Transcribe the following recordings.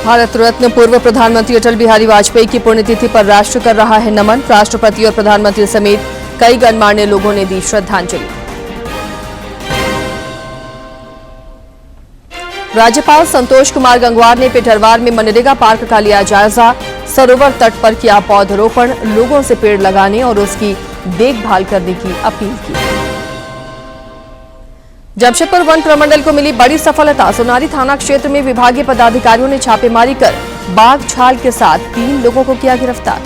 भारत रत्न पूर्व प्रधानमंत्री अटल बिहारी वाजपेयी की पुण्यतिथि पर राष्ट्र कर रहा है नमन। राष्ट्रपति और प्रधानमंत्री समेत कई गणमान्य लोगों ने दी श्रद्धांजलि। राज्यपाल संतोष कुमार गंगवार ने पिटरवार में मनरेगा पार्क का लिया जायजा। सरोवर तट पर किया पौधरोपण, लोगों से पेड़ लगाने और उसकी देखभाल करने की अपील की। जमशेदपुर वन प्रमंडल को मिली बड़ी सफलता। सोनारी थाना क्षेत्र में विभागीय पदाधिकारियों ने छापेमारी कर बाघ छाल के साथ 3 लोगों को किया गिरफ्तार।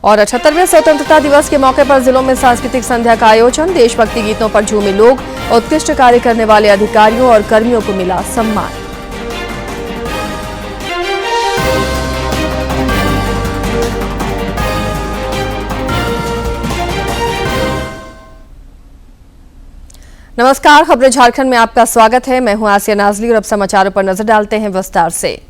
और 78वें स्वतंत्रता दिवस के मौके पर जिलों में सांस्कृतिक संध्या का आयोजन। देशभक्ति गीतों पर झूमे लोग। उत्कृष्ट कार्य करने वाले अधिकारियों और कर्मियों को मिला सम्मान। नमस्कार, खबरें झारखंड में आपका स्वागत है। मैं हूं आसिया नाजली और अब समाचारों पर नजर डालते हैं विस्तार से।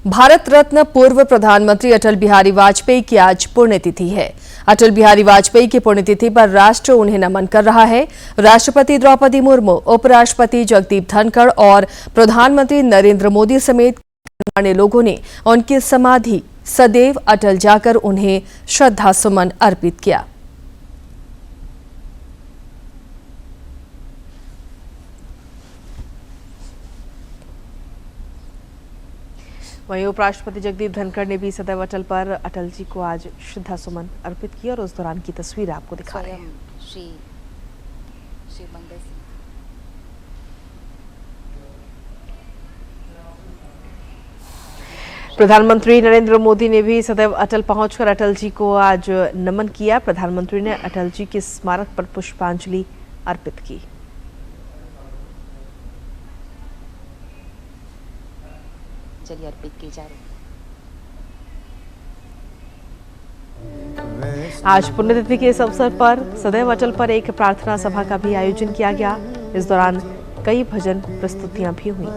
भारत रत्न पूर्व प्रधानमंत्री अटल बिहारी वाजपेयी की आज पुण्यतिथि है। अटल बिहारी वाजपेयी की पुण्यतिथि पर राष्ट्र उन्हें नमन कर रहा है। राष्ट्रपति द्रौपदी मुर्मू, उपराष्ट्रपति जगदीप धनखड़ और प्रधानमंत्री नरेंद्र मोदी समेत कई लोगों ने उनकी समाधि सदैव अटल जाकर उन्हें श्रद्धासुमन अर्पित किया। वहीं उपराष्ट्रपति जगदीप धनखड़ ने भी सदैव अटल पर अटल जी को आज श्रद्धा सुमन अर्पित किया और उस दौरान की तस्वीर आपको दिखा रहे हैं। प्रधानमंत्री नरेंद्र मोदी ने भी सदैव अटल पहुंचकर अटल जी को आज नमन किया। प्रधानमंत्री ने अटल जी के स्मारक पर पुष्पांजलि अर्पित की। अर्पित की जा रही। आज पुण्यतिथि के इस अवसर पर सदैव अटल पर एक प्रार्थना सभा का भी आयोजन किया गया। इस दौरान कई भजन प्रस्तुतियां भी हुई।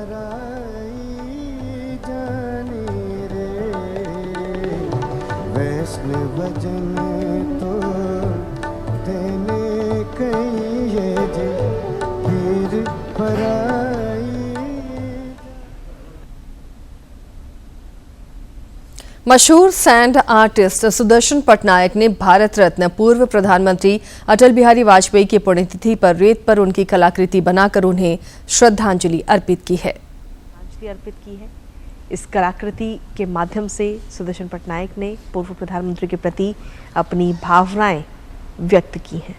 मशहूर सैंड आर्टिस्ट सुदर्शन पटनायक ने भारत रत्न पूर्व प्रधानमंत्री अटल बिहारी वाजपेयी की पुण्यतिथि पर रेत पर उनकी कलाकृति बनाकर उन्हें श्रद्धांजलि अर्पित की है। इस कलाकृति के माध्यम से सुदर्शन पटनायक ने पूर्व प्रधानमंत्री के प्रति अपनी भावनाएं व्यक्त की हैं।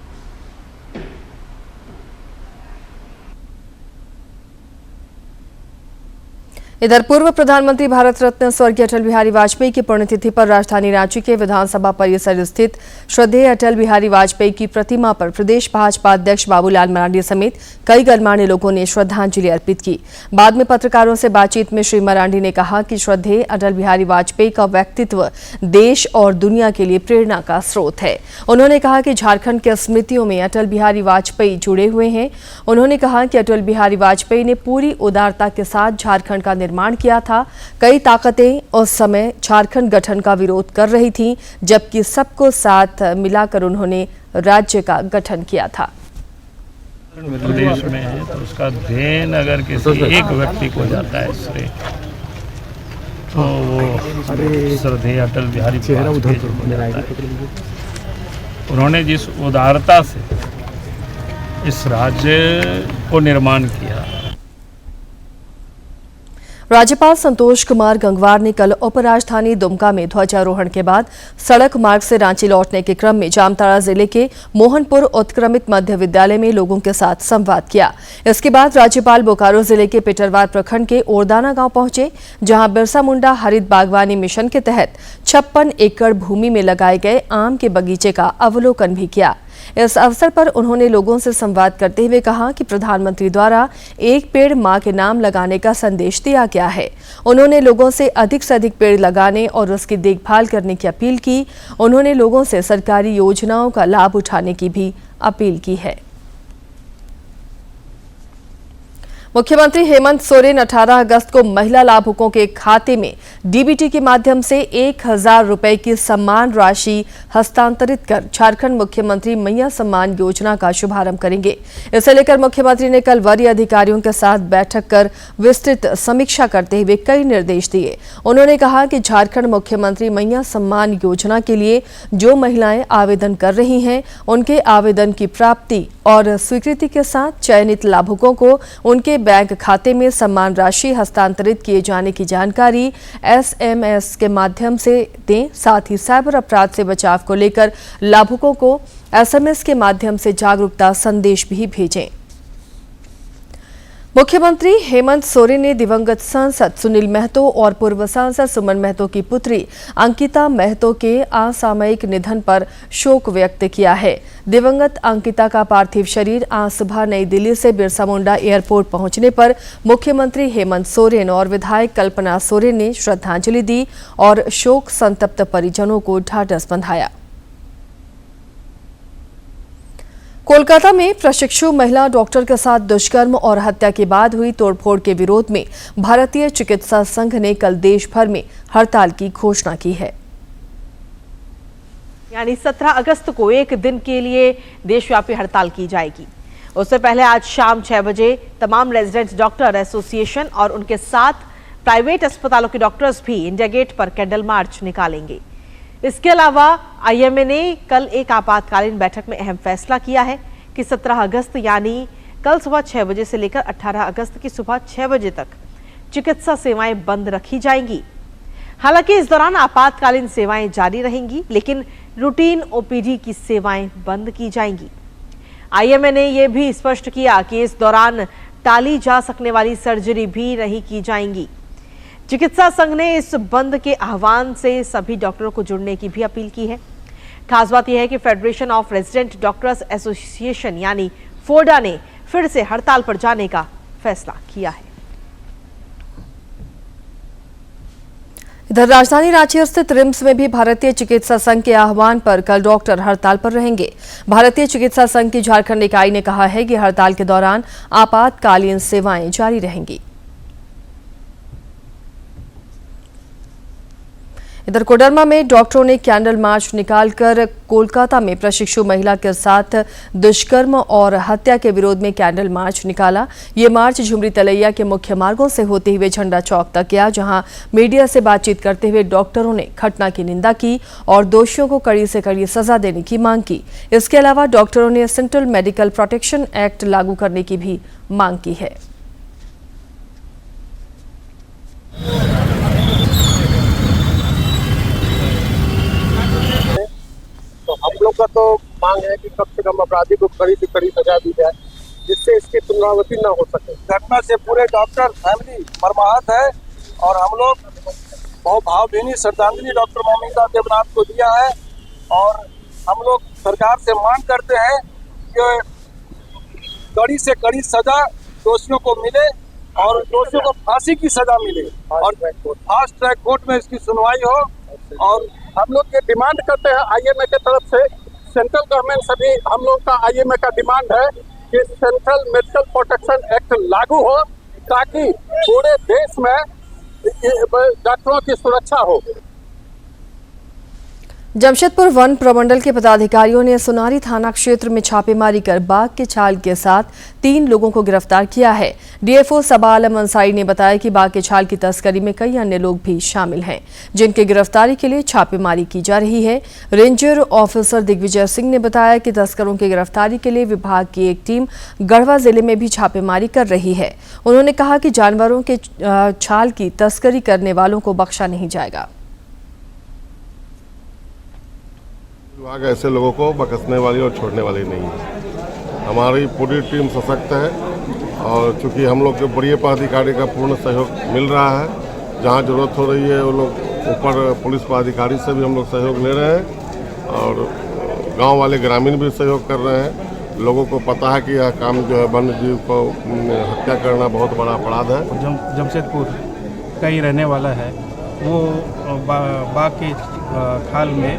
इधर पूर्व प्रधानमंत्री भारत रत्न स्वर्गीय अटल बिहारी वाजपेयी की पुण्यतिथि पर राजधानी रांची के विधानसभा परिसर स्थित श्रद्धेय अटल बिहारी वाजपेयी की प्रतिमा पर प्रदेश भाजपा अध्यक्ष बाबूलाल मरांडी समेत कई गणमान्य लोगों ने श्रद्धांजलि अर्पित की। बाद में पत्रकारों से बातचीत में श्री मरांडी ने कहा कि श्रद्धेय अटल बिहारी वाजपेयी का व्यक्तित्व देश और दुनिया के लिए प्रेरणा का स्रोत है। उन्होंने कहा कि झारखंड के स्मृतियों में अटल बिहारी वाजपेयी जुड़े हुए हैं। उन्होंने कहा कि अटल बिहारी वाजपेयी ने पूरी उदारता के साथ झारखंड का निर्माण किया था। कई ताकतें उस समय झारखंड गठन का विरोध कर रही थीं, जबकि सबको साथ मिलाकर उन्होंने राज्य का गठन किया था। प्रदेश में है तो उसका देन अगर किसी एक व्यक्ति को जाता है श्रेय, तो वो श्रद्धेय अटल बिहारी उन्होंने जिस उदारता से इस राज्य को निर्माण किया। राज्यपाल संतोष कुमार गंगवार ने कल उपराजधानी दुमका में ध्वजारोहण के बाद सड़क मार्ग से रांची लौटने के क्रम में जामताड़ा जिले के मोहनपुर उत्क्रमित मध्य विद्यालय में लोगों के साथ संवाद किया। इसके बाद राज्यपाल बोकारो जिले के पिटरवार प्रखंड के ओरदाना गांव पहुंचे, जहां बिरसा मुंडा हरित बागवानी मिशन के तहत 56 एकड़ भूमि में लगाए गए आम के बगीचे का अवलोकन भी किया। इस अवसर पर उन्होंने लोगों से संवाद करते हुए कहा कि प्रधानमंत्री द्वारा एक पेड़ मां के नाम लगाने का संदेश दिया गया है। उन्होंने लोगों से अधिक पेड़ लगाने और उसकी देखभाल करने की अपील की। उन्होंने लोगों से सरकारी योजनाओं का लाभ उठाने की भी अपील की है। मुख्यमंत्री हेमंत सोरेन 18 अगस्त को महिला लाभुकों के खाते में डीबीटी के माध्यम से 1000 रुपए की सम्मान राशि हस्तांतरित कर झारखंड मुख्यमंत्री मैया सम्मान योजना का शुभारंभ करेंगे। इसे लेकर मुख्यमंत्री ने कल वरीय अधिकारियों के साथ बैठक कर विस्तृत समीक्षा करते हुए कई निर्देश दिए। उन्होंने कहा कि झारखंड मुख्यमंत्री मैया सम्मान योजना के लिए जो महिलाएं आवेदन कर रही हैं, उनके आवेदन की प्राप्ति और स्वीकृति के साथ चयनित लाभुकों को उनके बैंक खाते में सम्मान राशि हस्तांतरित किए जाने की जानकारी एसएमएस के माध्यम से दें। साथ ही साइबर अपराध से बचाव को लेकर लाभुकों को एसएमएस के माध्यम से जागरूकता संदेश भी भेजें। मुख्यमंत्री हेमंत सोरेन ने दिवंगत सांसद सुनील महतो और पूर्व सांसद सुमन महतो की पुत्री अंकिता महतो के असामयिक निधन पर शोक व्यक्त किया है। दिवंगत अंकिता का पार्थिव शरीर आज सुबह नई दिल्ली से बिरसा मुंडा एयरपोर्ट पहुंचने पर मुख्यमंत्री हेमंत सोरेन और विधायक कल्पना सोरेन ने श्रद्धांजलि दी और शोक संतप्त परिजनों को ढाढस बंधाया। कोलकाता में प्रशिक्षु महिला डॉक्टर के साथ दुष्कर्म और हत्या के बाद हुई तोड़फोड़ के विरोध में भारतीय चिकित्सा संघ ने कल देश भर में हड़ताल की घोषणा की है। यानी 17 अगस्त को एक दिन के लिए देशव्यापी हड़ताल की जाएगी। उससे पहले आज शाम 6 बजे तमाम रेजिडेंट डॉक्टर एसोसिएशन और उनके साथ प्राइवेट अस्पतालों के डॉक्टर्स भी इंडिया गेट पर कैंडल मार्च निकालेंगे। इसके अलावा आईएमए ने कल एक आपातकालीन बैठक में अहम फैसला किया है कि 17 अगस्त यानी कल सुबह 6 बजे से लेकर 18 अगस्त की सुबह 6 बजे तक चिकित्सा सेवाएं बंद रखी जाएंगी। हालांकि इस दौरान आपातकालीन सेवाएं जारी रहेंगी, लेकिन रूटीन ओपीडी की सेवाएं बंद की जाएंगी। आईएमए ने यह भी स्पष्ट किया कि इस दौरान टाली जा सकने वाली सर्जरी भी नहीं की जाएंगी। चिकित्सा संघ ने इस बंद के आह्वान से सभी डॉक्टरों को जुड़ने की भी अपील की है। खास बात यह है कि federation of resident doctors association यानी फोडा ने फिर से हड़ताल पर जाने का फैसला किया है। इधर राजधानी रांची स्थित रिम्स में भी भारतीय चिकित्सा संघ के आह्वान पर कल डॉक्टर हड़ताल पर रहेंगे। भारतीय चिकित्सा संघ की झारखंड इकाई ने कहा है कि हड़ताल के दौरान आपातकालीन सेवाएं जारी रहेंगी। इधर कोडरमा में डॉक्टरों ने कैंडल मार्च निकालकर कोलकाता में प्रशिक्षु महिला के साथ दुष्कर्म और हत्या के विरोध में कैंडल मार्च निकाला। ये मार्च झुमरी तलैया के मुख्य मार्गों से होते हुए झंडा चौक तक गया, जहां मीडिया से बातचीत करते हुए डॉक्टरों ने घटना की निंदा की और दोषियों को कड़ी से कड़ी सजा देने की मांग की। इसके अलावा डॉक्टरों ने सेंट्रल मेडिकल प्रोटेक्शन एक्ट लागू करने की भी मांग की है। तो हम लोग का तो मांग है कि कम से कम अपराधी को कड़ी से कड़ी सजा दी जाए, जिससे इसकी पुनरावृत्ति न हो सके। घटना से पूरे डॉक्टर फैमिली मर्माहत है और हम लोग बहुत भावभीनी श्रद्धांजलि डॉक्टर ममिता देवनाथ को दिया है और हम लोग सरकार से मांग करते हैं कि कड़ी से कड़ी सजा दोषियों को मिले और दोषियों को फांसी की सजा मिले और फास्ट ट्रैक कोर्ट में इसकी सुनवाई हो। और हम लोग ये डिमांड करते हैं आईएमए के तरफ से, सेंट्रल गवर्नमेंट से भी हम लोग का आईएमए का डिमांड है कि सेंट्रल मेडिकल प्रोटेक्शन एक्ट लागू हो, ताकि पूरे देश में डॉक्टरों की सुरक्षा हो। जमशेदपुर वन प्रमंडल के पदाधिकारियों ने सुनारी थाना क्षेत्र में छापेमारी कर बाघ के छाल के साथ 3 लोगों को गिरफ्तार किया है। डीएफओ सबा आलम अंसारी ने बताया कि बाघ के छाल की तस्करी में कई अन्य लोग भी शामिल हैं, जिनकी गिरफ्तारी के लिए छापेमारी की जा रही है। रेंजर ऑफिसर दिग्विजय सिंह ने बताया कि तस्करों की गिरफ्तारी के लिए विभाग की एक टीम गढ़वा जिले में भी छापेमारी कर रही है। उन्होंने कहा कि जानवरों के छाल की तस्करी करने वालों को बख्शा नहीं जाएगा। विभाग ऐसे लोगों को बख्शने वाली और छोड़ने वाली नहीं है। हमारी पूरी टीम सशक्त है और चूंकि हम लोग के वरीय पदाधिकारी का पूर्ण सहयोग मिल रहा है, जहां जरूरत हो रही है वो लोग ऊपर पुलिस पदाधिकारी से भी हम लोग सहयोग ले रहे हैं और गांव वाले ग्रामीण भी सहयोग कर रहे हैं। लोगों को पता है कि यह काम जो है वन्य जीव को हत्या करना बहुत बड़ा अपराध है। जमशेदपुर का ही रहने वाला है, वो बाघ के खाल में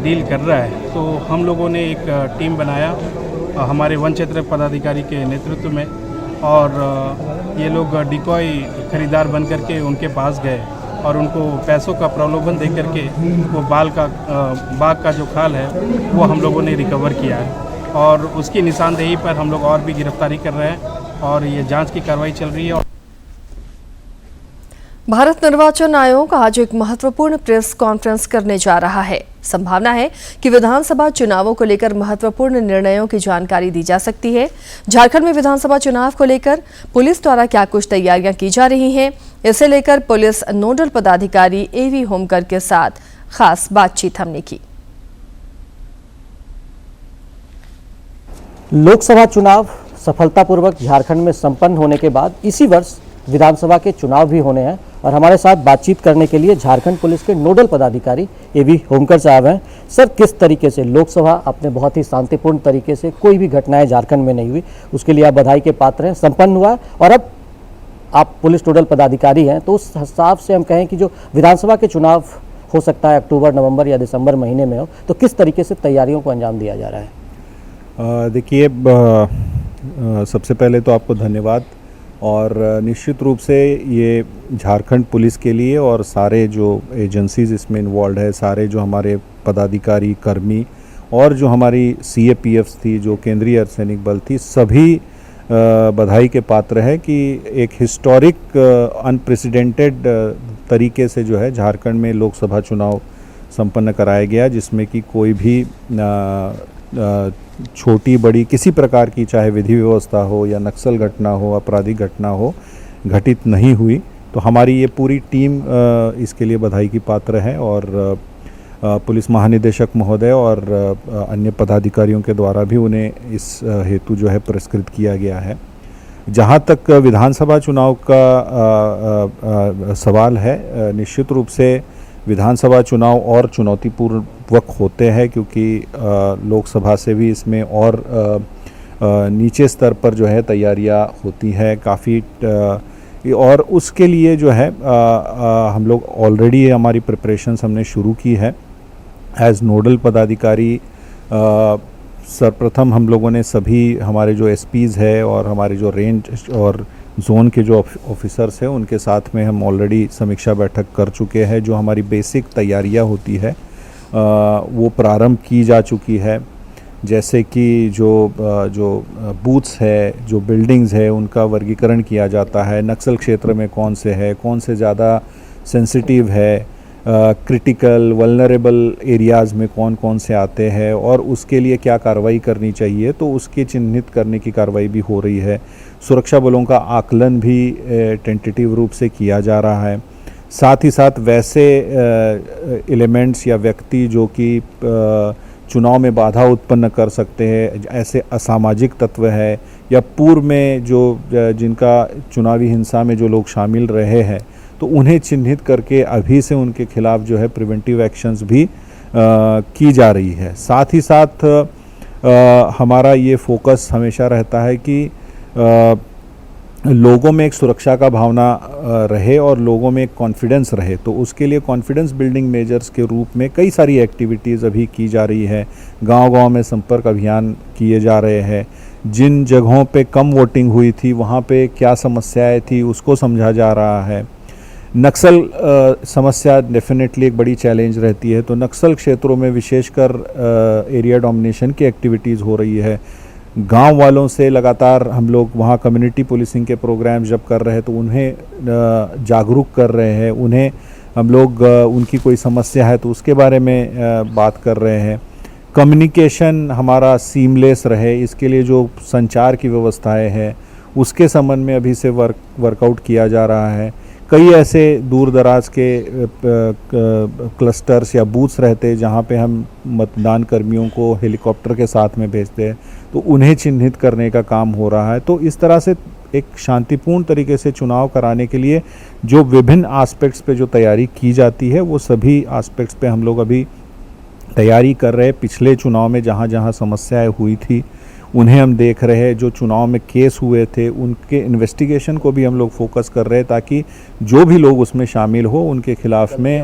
डील कर रहा है। तो हम लोगों ने एक टीम बनाया हमारे वन क्षेत्र पदाधिकारी के नेतृत्व में और ये लोग डिकॉय खरीदार बन करके उनके पास गए और उनको पैसों का प्रलोभन दे करके वो बाघ का जो खाल है वो हम लोगों ने रिकवर किया है और उसकी निशानदेही पर हम लोग और भी गिरफ्तारी कर रहे हैं और ये जांच की कार्रवाई चल रही है। भारत निर्वाचन आयोग आज एक महत्वपूर्ण प्रेस कॉन्फ्रेंस करने जा रहा है। संभावना है कि विधानसभा चुनावों को लेकर महत्वपूर्ण निर्णयों की जानकारी दी जा सकती है। झारखंड में विधानसभा चुनाव को लेकर पुलिस द्वारा क्या कुछ तैयारियां की जा रही हैं, इसे लेकर पुलिस नोडल पदाधिकारी एवी होमकर के साथ खास बातचीत हमने की। लोकसभा चुनाव सफलतापूर्वक झारखंड में संपन्न होने के बाद इसी वर्ष विधानसभा के चुनाव भी होने हैं और हमारे साथ बातचीत करने के लिए झारखंड पुलिस के नोडल पदाधिकारी एवी होमकर साहब हैं। सर, किस तरीके से लोकसभा अपने बहुत ही शांतिपूर्ण तरीके से, कोई भी घटनाएं झारखंड में नहीं हुई, उसके लिए आप बधाई के पात्र हैं, संपन्न हुआ और अब आप पुलिस नोडल पदाधिकारी हैं, तो उस हिसाब से हम कहें कि जो विधानसभा के चुनाव हो सकता है अक्टूबर, नवंबर या दिसंबर महीने में हो, तो किस तरीके से तैयारियों को अंजाम दिया जा रहा है? देखिए, सबसे पहले तो आपको धन्यवाद और निश्चित रूप से ये झारखंड पुलिस के लिए और सारे जो एजेंसीज इसमें इन्वॉल्व है, सारे जो हमारे पदाधिकारी, कर्मी और जो हमारी CAPFs थी, जो केंद्रीय अर्धसैनिक बल थी, सभी बधाई के पात्र है कि एक हिस्टोरिक अनप्रेसिडेंटेड तरीके से जो है झारखंड में लोकसभा चुनाव संपन्न कराया गया, जिसमें कि कोई भी छोटी बड़ी किसी प्रकार की, चाहे विधि व्यवस्था हो या नक्सल घटना हो, आपराधिक घटना हो, घटित नहीं हुई। तो हमारी ये पूरी टीम इसके लिए बधाई की पात्र है और पुलिस महानिदेशक महोदय और अन्य पदाधिकारियों के द्वारा भी उन्हें इस हेतु जो है पुरस्कृत किया गया है। जहाँ तक विधानसभा चुनाव का सवाल है, निश्चित रूप से विधानसभा चुनाव और चुनौतीपूर्वक होते हैं क्योंकि लोकसभा से भी इसमें और नीचे स्तर पर जो है तैयारियां होती है काफ़ी, और उसके लिए जो है हम लोग ऑलरेडी हमारी प्रिपरेशंस हमने शुरू की है। एज नोडल पदाधिकारी सर्वप्रथम हम लोगों ने सभी हमारे जो SPs है और हमारे जो रेंज और जोन के जो ऑफिसर्स हैं उनके साथ में हम ऑलरेडी समीक्षा बैठक कर चुके हैं। जो हमारी बेसिक तैयारियां होती है वो प्रारंभ की जा चुकी है, जैसे कि जो बूथ्स है, जो बिल्डिंग्स है, उनका वर्गीकरण किया जाता है, नक्सल क्षेत्र में कौन से है, कौन से ज़्यादा सेंसिटिव है, क्रिटिकल वल्नरेबल एरियाज़ में कौन कौन से आते हैं और उसके लिए क्या कार्रवाई करनी चाहिए, तो उसके चिन्हित करने की कार्रवाई भी हो रही है। सुरक्षा बलों का आकलन भी टेंटेटिव रूप से किया जा रहा है। साथ ही साथ वैसे एलिमेंट्स या व्यक्ति जो कि चुनाव में बाधा उत्पन्न कर सकते हैं, ऐसे असामाजिक तत्व है या पूर्व में जिनका चुनावी हिंसा में जो लोग शामिल रहे हैं, तो उन्हें चिन्हित करके अभी से उनके खिलाफ जो है प्रिवेंटिव एक्शंस भी की जा रही है। साथ ही साथ हमारा ये फोकस हमेशा रहता है कि लोगों में एक सुरक्षा का भावना रहे और लोगों में एक कॉन्फिडेंस रहे, तो उसके लिए कॉन्फिडेंस बिल्डिंग मेजर्स के रूप में कई सारी एक्टिविटीज़ अभी की जा रही है। गांव-गांव में संपर्क अभियान किए जा रहे हैं। जिन जगहों पे कम वोटिंग हुई थी वहाँ पे क्या समस्याएं थी उसको समझा जा रहा है। नक्सल समस्या डेफिनेटली एक बड़ी चैलेंज रहती है, तो नक्सल क्षेत्रों में विशेषकर एरिया डोमिनेशन की एक्टिविटीज़ हो रही है। गांव वालों से लगातार हम लोग वहाँ कम्युनिटी पुलिसिंग के प्रोग्राम जब कर रहे हैं तो उन्हें जागरूक कर रहे हैं, उन्हें हम लोग उनकी कोई समस्या है तो उसके बारे में बात कर रहे हैं। कम्युनिकेशन हमारा सीमलेस रहे, इसके लिए जो संचार की व्यवस्थाएं हैं उसके संबंध में अभी से वर्कआउट किया जा रहा है। कई ऐसे दूर दराज के क्लस्टर्स या बूथ्स रहते जहाँ पे हम मतदान कर्मियों को हेलीकॉप्टर के साथ में भेजते हैं, तो उन्हें चिन्हित करने का काम हो रहा है। तो इस तरह से एक शांतिपूर्ण तरीके से चुनाव कराने के लिए जो विभिन्न एस्पेक्ट्स पे जो तैयारी की जाती है वो सभी एस्पेक्ट्स पे हम लोग अभी तैयारी कर रहे हैं। पिछले चुनाव में जहाँ जहाँ समस्याएं हुई थी उन्हें हम देख रहे हैं। जो चुनाव में केस हुए थे उनके इन्वेस्टिगेशन को भी हम लोग फोकस कर रहे हैं, ताकि जो भी लोग उसमें शामिल हो उनके खिलाफ में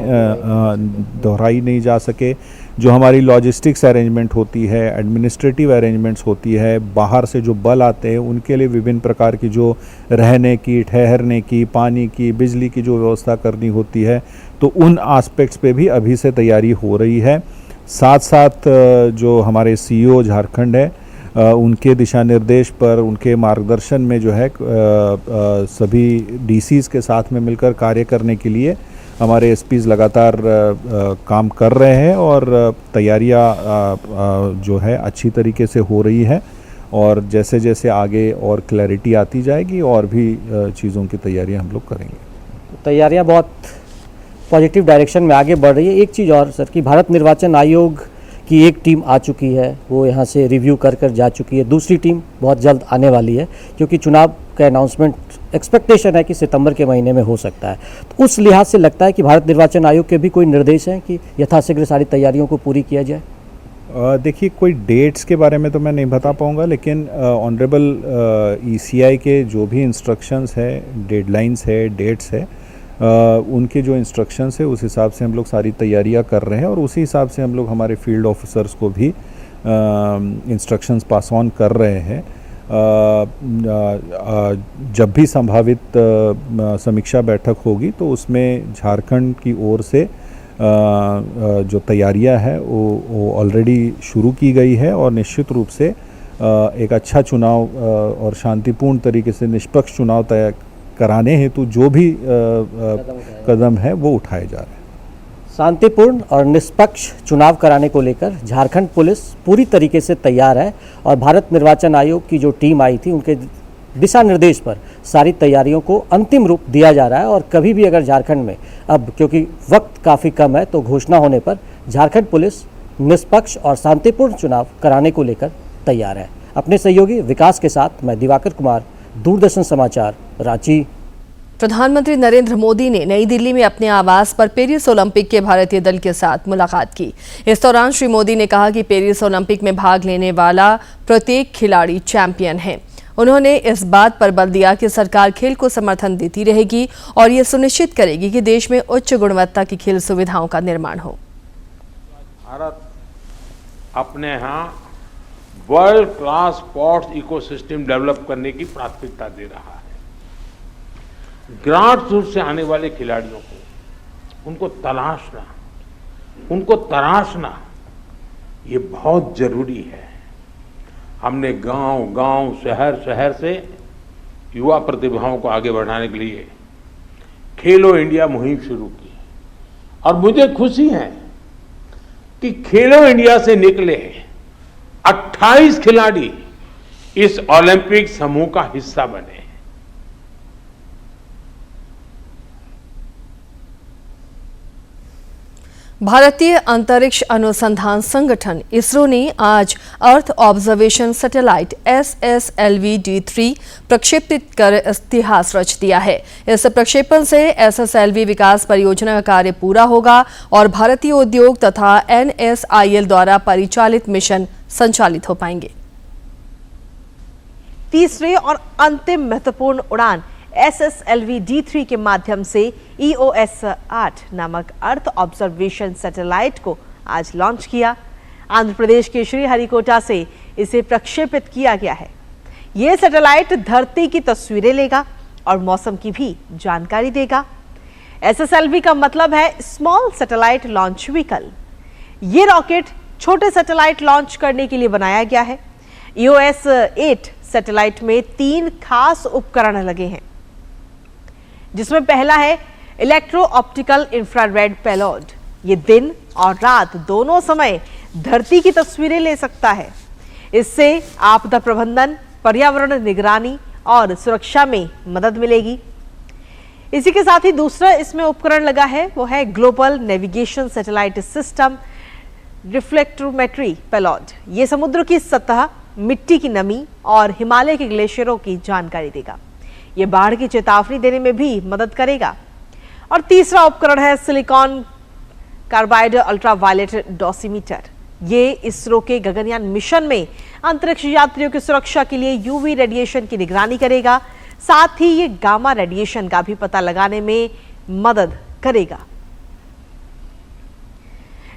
दोहराई नहीं जा सके। जो हमारी लॉजिस्टिक्स अरेंजमेंट होती है, एडमिनिस्ट्रेटिव अरेंजमेंट्स होती है, बाहर से जो बल आते हैं उनके लिए विभिन्न प्रकार की जो रहने की, ठहरने की, पानी की, बिजली की जो व्यवस्था करनी होती है, तो उन एस्पेक्ट्स पे भी अभी से तैयारी हो रही है। साथ साथ जो हमारे सीईओ झारखंड है उनके दिशा निर्देश पर, उनके मार्गदर्शन में जो है सभी डीसीज़ के साथ में मिलकर कार्य करने के लिए हमारे एसपीज़ लगातार काम कर रहे हैं और तैयारियां जो है अच्छी तरीके से हो रही है। और जैसे जैसे आगे और क्लैरिटी आती जाएगी और भी चीज़ों की तैयारियां हम लोग करेंगे। तैयारियां बहुत पॉजिटिव डायरेक्शन में आगे बढ़ रही है। एक चीज़ और सर, कि भारत निर्वाचन आयोग की एक टीम आ चुकी है, वो यहाँ से रिव्यू कर जा चुकी है। दूसरी टीम बहुत जल्द आने वाली है, क्योंकि चुनाव का अनाउंसमेंट एक्सपेक्टेशन है कि सितंबर के महीने में हो सकता है। तो उस लिहाज से लगता है कि भारत निर्वाचन आयोग के भी कोई निर्देश हैं कि यथाशीघ्र सारी तैयारियों को पूरी किया जाए। देखिए, कोई डेट्स के बारे में तो मैं नहीं बता पाऊँगा, लेकिन ऑनरेबल ECI के जो भी इंस्ट्रक्शंस है, डेडलाइंस है, डेट्स है, उनके जो इंस्ट्रक्शंस है उस हिसाब से हम लोग सारी तैयारियां कर रहे हैं और उसी हिसाब से हम लोग हमारे फील्ड ऑफिसर्स को भी इंस्ट्रक्शंस पास ऑन कर रहे हैं। जब भी संभावित समीक्षा बैठक होगी तो उसमें झारखंड की ओर से जो तैयारियां है वो ऑलरेडी शुरू की गई है और निश्चित रूप से एक अच्छा चुनाव और शांतिपूर्ण तरीके से निष्पक्ष चुनाव तय कराने हेतु जो भी कदम है वो उठाए जा रहे हैं। शांतिपूर्ण और निष्पक्ष चुनाव कराने को लेकर झारखंड पुलिस पूरी तरीके से तैयार है और भारत निर्वाचन आयोग की जो टीम आई थी उनके दिशा निर्देश पर सारी तैयारियों को अंतिम रूप दिया जा रहा है। और कभी भी अगर झारखंड में, अब क्योंकि वक्त काफ़ी कम है, तो घोषणा होने पर झारखंड पुलिस निष्पक्ष और शांतिपूर्ण चुनाव कराने को लेकर तैयार है। अपने सहयोगी विकास के साथ मैं दिवाकर कुमार, दूरदर्शन समाचार, रांची। प्रधानमंत्री नरेंद्र मोदी ने नई दिल्ली में अपने आवास पर पेरिस ओलंपिक के भारतीय दल के साथ मुलाकात की। इस दौरान श्री मोदी ने कहा कि पेरिस ओलंपिक में भाग लेने वाला प्रत्येक खिलाड़ी चैंपियन है। उन्होंने इस बात पर बल दिया कि सरकार खेल को समर्थन देती रहेगी और ये सुनिश्चित करेगी कि देश में उच्च गुणवत्ता की खेल सुविधाओं का निर्माण हो। भारत अपने यहाँ world class sports ecosystem develop करने की प्राथमिकता दे रहा है। ग्रास रूट से आने वाले खिलाड़ियों को उनको तराशना ये बहुत जरूरी है। हमने गांव-गांव, शहर से युवा प्रतिभाओं को आगे बढ़ाने के लिए खेलो इंडिया मुहिम शुरू की और मुझे खुशी है कि खेलो इंडिया से निकले 28 खिलाड़ी इस ओलंपिक समूह का हिस्सा बने। भारतीय अंतरिक्ष अनुसंधान संगठन इसरो ने आज अर्थ ऑब्जर्वेशन सैटेलाइट SSLV-D3 प्रक्षेपित कर इतिहास रच दिया है। इस प्रक्षेपण से SSLV विकास परियोजना का कार्य पूरा होगा और भारतीय उद्योग तथा NSIL द्वारा परिचालित मिशन संचालित हो पाएंगे। तीसरे और अंतिम महत्वपूर्ण उड़ान SSLV-D3 के माध्यम से EOS-8 नामक अर्थ ऑब्जर्वेशन सैटेलाइट को आज लॉन्च किया। आंध्र प्रदेश के श्रीहरिकोटा से इसे प्रक्षेपित किया गया है। यह सैटेलाइट धरती की तस्वीरें लेगा और मौसम की भी जानकारी देगा। SSLV का मतलब है स्मॉल सैटेलाइट लॉन्च व्हीकल। ये रॉकेट छोटे सैटेलाइट लॉन्च करने के लिए बनाया गया है। EOS-8 सैटेलाइट में 3 खास उपकरण लगे हैं, जिसमें पहला है इलेक्ट्रो ऑप्टिकल इंफ्रारेड पेलोड। ये दिन और रात दोनों समय धरती की तस्वीरें ले सकता है। इससे आपदा प्रबंधन, पर्यावरण निगरानी और सुरक्षा में मदद मिलेगी। इसी के साथ ही दूसरा इसमें उपकरण लगा है, वो है global navigation satellite system reflectometry payload. ये समुद्र की सतह, मिट्टी की नमी और हिमालय के ग्लेशियरों की जानकारी देगा। ये बाढ़ की चेतावनी देने में भी मदद करेगा। और तीसरा उपकरण है सिलिकॉन कार्बाइड अल्ट्रावायलेट डोसीमीटर। ये इसरो के गगनयान मिशन में अंतरिक्ष यात्रियों की सुरक्षा के लिए यूवी रेडिएशन की निगरानी करेगा। साथ ही ये गामा रेडिएशन का भी पता लगाने में मदद करेगा।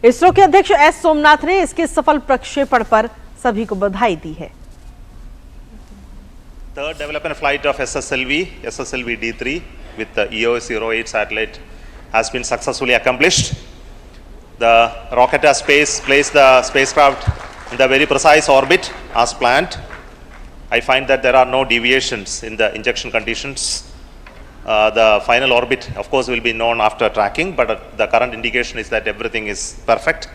इसरो के अध्यक्ष एस सोमनाथ ने इसके सफल प्रक्षेपण पर सभी को बधाई दी है। Third development flight of SSLV D3 with the EOS-08 satellite has been successfully accomplished. The rocket has placed the spacecraft in the very precise orbit as planned. I find that there are no deviations in the injection conditions. The final orbit, of course, will be known after tracking, but the current indication is that everything is perfect.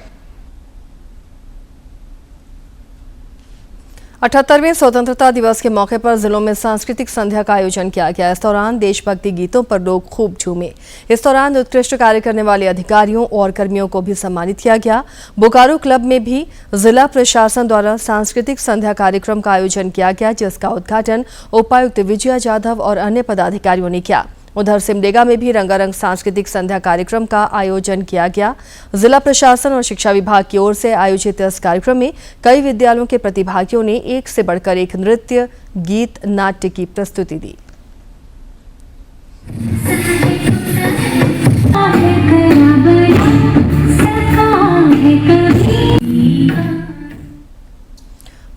78वें स्वतंत्रता दिवस के मौके पर जिलों में सांस्कृतिक संध्या का आयोजन किया गया। इस दौरान देशभक्ति गीतों पर लोग खूब झूमे। इस दौरान उत्कृष्ट कार्य करने वाले अधिकारियों और कर्मियों को भी सम्मानित किया गया। बोकारो क्लब में भी जिला प्रशासन द्वारा सांस्कृतिक संध्या कार्यक्रम का आयोजन किया गया, जिसका उद्घाटन उपायुक्त विजया यादव और अन्य पदाधिकारियों ने किया। उधर सिमडेगा में भी रंगारंग सांस्कृतिक संध्या कार्यक्रम का आयोजन किया गया। जिला प्रशासन और शिक्षा विभाग की ओर से आयोजित इस कार्यक्रम में कई विद्यालयों के प्रतिभागियों ने एक से बढ़कर एक नृत्य, गीत, नाट्य की प्रस्तुति दी।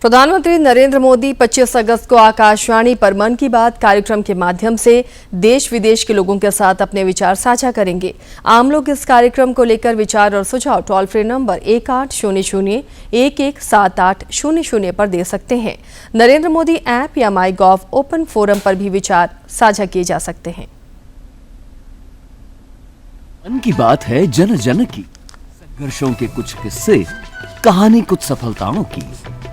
प्रधानमंत्री नरेंद्र मोदी 25 अगस्त को आकाशवाणी पर मन की बात कार्यक्रम के माध्यम से देश विदेश के लोगों के साथ अपने विचार साझा करेंगे। आम लोग इस कार्यक्रम को लेकर विचार और सुझाव टोल फ्री नंबर 1800-117800 पर दे सकते हैं। नरेंद्र मोदी ऐप या माईगॉव ओपन फोरम पर भी विचार साझा किए जा सकते हैं। मन की बात है जन जन की, संघर्षों के कुछ किस्से, कहानी कुछ सफलताओं की,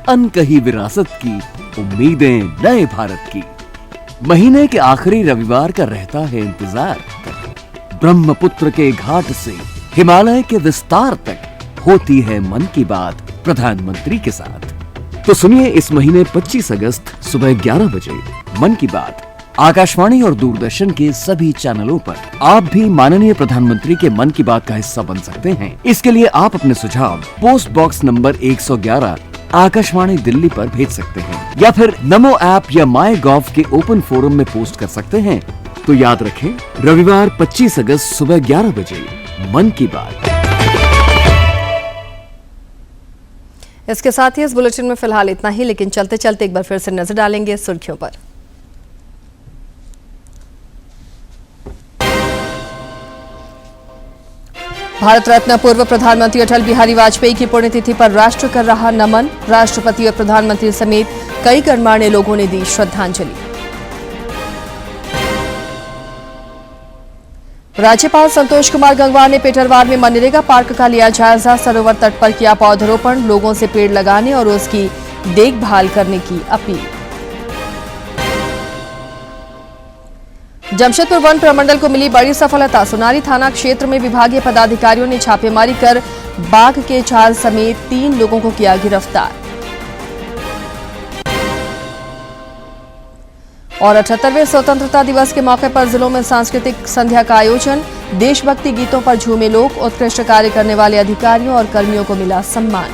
अनकही विरासत की, उम्मीदें नए भारत की। महीने के आखिरी रविवार का रहता है इंतजार। ब्रह्मपुत्र के घाट से हिमालय के विस्तार तक होती है मन की बात प्रधानमंत्री के साथ। तो सुनिए इस महीने 25 अगस्त सुबह 11 बजे मन की बात आकाशवाणी और दूरदर्शन के सभी चैनलों पर। आप भी माननीय प्रधानमंत्री के मन की बात का हिस्सा बन सकते हैं। इसके लिए आप अपने सुझाव post box number 111 Akashvani Delhi पर भेज सकते हैं, या फिर नमो ऐप या माई गॉव के ओपन फोरम में पोस्ट कर सकते हैं। तो याद रखें, रविवार 25 अगस्त सुबह 11 बजे मन की बात। इसके साथ ही इस बुलेटिन में फिलहाल इतना ही, लेकिन चलते चलते एक बार फिर से नजर डालेंगे सुर्खियों पर। भारत रत्न पूर्व प्रधानमंत्री अटल बिहारी वाजपेयी की पुण्यतिथि पर राष्ट्र कर रहा नमन। राष्ट्रपति और प्रधानमंत्री समेत कई गणमान्य लोगों ने दी श्रद्धांजलि। राज्यपाल संतोष कुमार गंगवार ने पेटरवार में मनरेगा पार्क का लिया जायजा। सरोवर तट पर किया पौधरोपण, लोगों से पेड़ लगाने और उसकी देखभाल करने की अपील। जमशेदपुर वन प्रमंडल को मिली बड़ी सफलता। सोनारी थाना क्षेत्र में विभागीय पदाधिकारियों ने छापेमारी कर बाघ के छाल समेत 3 लोगों को किया गिरफ्तार। और 78वें स्वतंत्रता दिवस के मौके पर जिलों में सांस्कृतिक संध्या का आयोजन। देशभक्ति गीतों पर झूमे लोग, उत्कृष्ट कार्य करने वाले अधिकारियों और कर्मियों को मिला सम्मान।